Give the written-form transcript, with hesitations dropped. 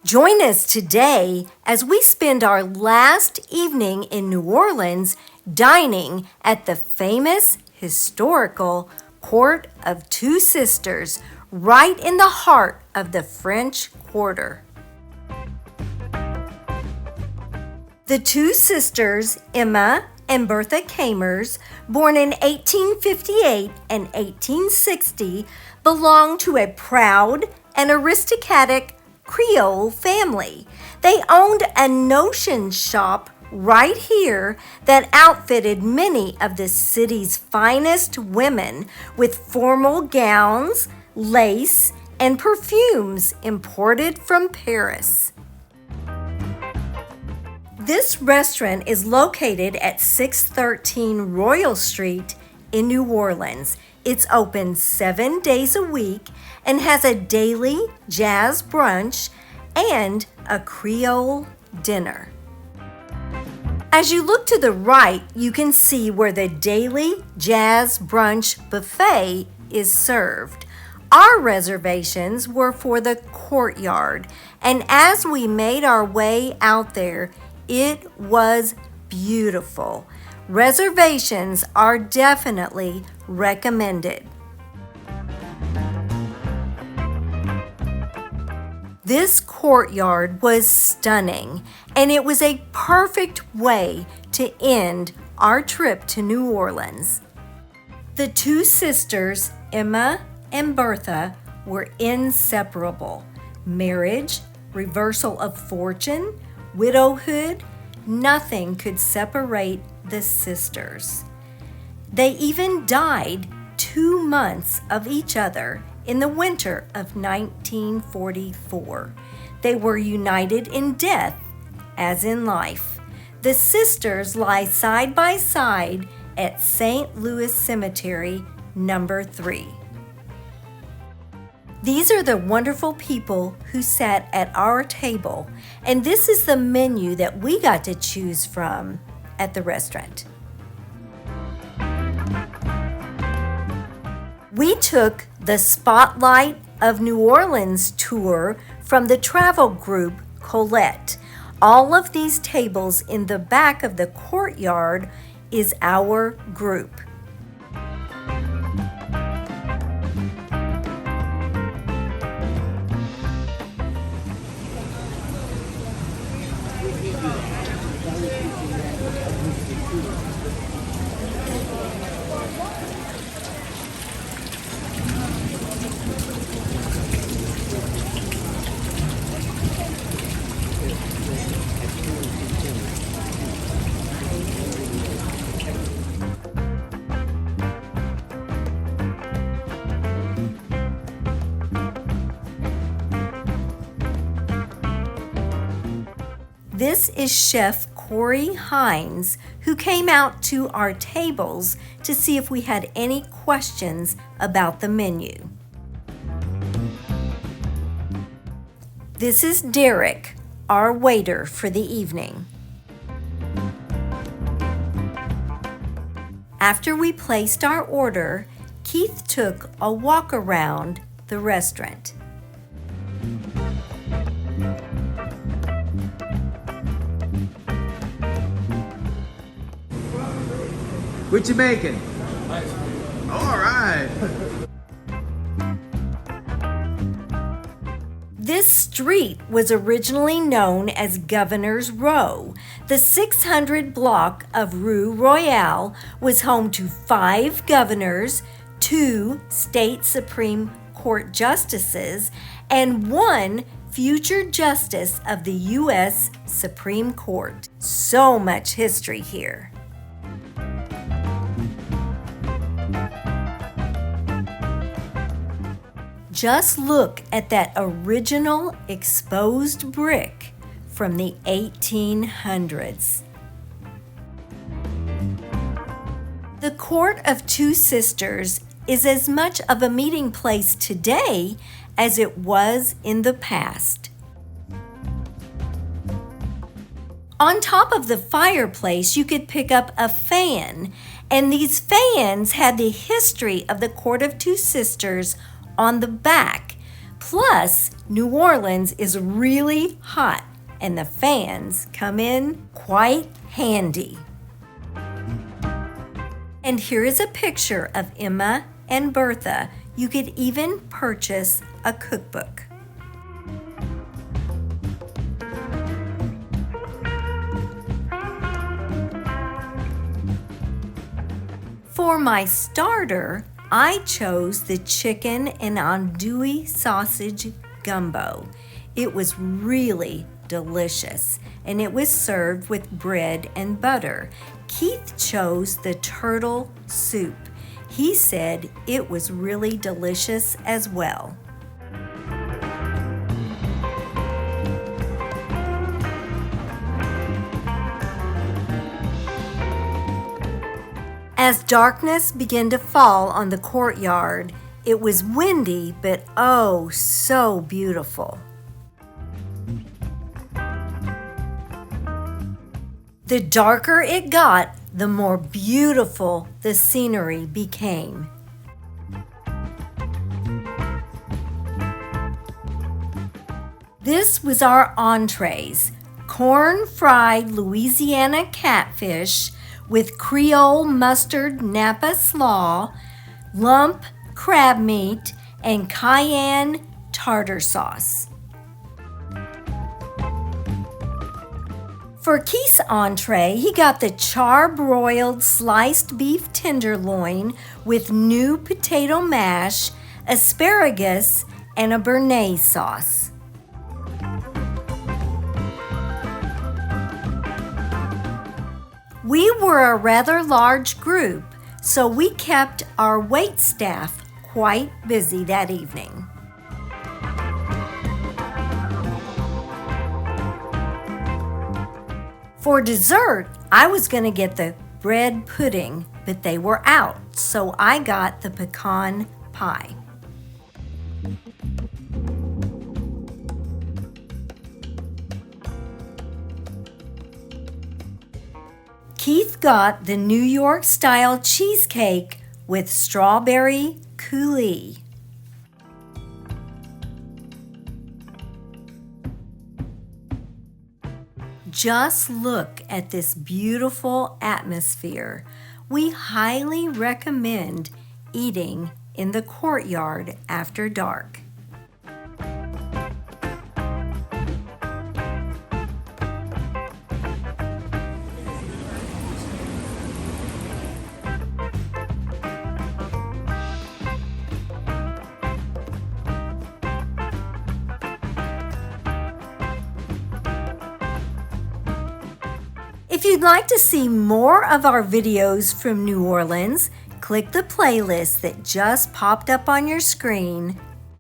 Join us today as we spend our last evening in New Orleans dining at the famous historical Court of Two Sisters, right in the heart of the French Quarter. The two sisters, Emma and Bertha Camors, born in 1858 and 1860, belonged to a proud and aristocratic Creole family. They owned a notion shop right here that outfitted many of the city's finest women with formal gowns, lace, and perfumes imported from Paris. This restaurant is located at 613 Royal Street in New Orleans. It's open 7 days a week and has a daily jazz brunch and a Creole dinner. As you look to the right, you can see where the daily jazz brunch buffet is served. Our reservations were for the courtyard, and as we made our way out there, it was beautiful. Reservations are definitely recommended. This courtyard was stunning, and it was a perfect way to end our trip to New Orleans. The two sisters, Emma and Bertha, were inseparable. Marriage, reversal of fortune, widowhood, nothing could separate the sisters. They even died 2 months of each other in the winter of 1944. They were united in death as in life. The sisters lie side by side at St. Louis Cemetery, number 3. These are the wonderful people who sat at our table, and this is the menu that we got to choose from at the restaurant. We took the Spotlight of New Orleans tour from the travel group Colette. All of these tables in the back of the courtyard is our group. This is Chef Corey Hines, who came out to our tables to see if we had any questions about the menu. This is Derek, our waiter for the evening. After we placed our order, Keith took a walk around the restaurant. What you making? All right. This street was originally known as Governor's Row. The 600 block of Rue Royale was home to 5 governors, 2 state Supreme Court justices, and 1 future justice of the U.S. Supreme Court. So much history here. Just look at that original exposed brick from the 1800s. The Court of Two Sisters is as much of a meeting place today as it was in the past. On top of the fireplace, you could pick up a fan, and these fans had the history of the Court of Two Sisters on the back. Plus, New Orleans is really hot and the fans come in quite handy. And here is a picture of Emma and Bertha. You could even purchase a cookbook. For my starter, I chose the chicken and andouille sausage gumbo. It was really delicious, and it was served with bread and butter. Keith chose the turtle soup. He said it was really delicious as well. As darkness began to fall on the courtyard, it was windy, but oh, so beautiful. The darker it got, the more beautiful the scenery became. This was our entrees: corn-fried Louisiana catfish with Creole mustard Napa slaw, lump crab meat, and cayenne tartar sauce. For Keith's entree, he got the charbroiled sliced beef tenderloin with new potato mash, asparagus, and a béarnaise sauce. We were a rather large group, so we kept our wait staff quite busy that evening. For dessert, I was going to get the bread pudding, but they were out, so I got the pecan pie. Keith got the New York-style cheesecake with strawberry coulis. Just look at this beautiful atmosphere. We highly recommend eating in the courtyard after dark. If you'd like to see more of our videos from New Orleans, click the playlist that just popped up on your screen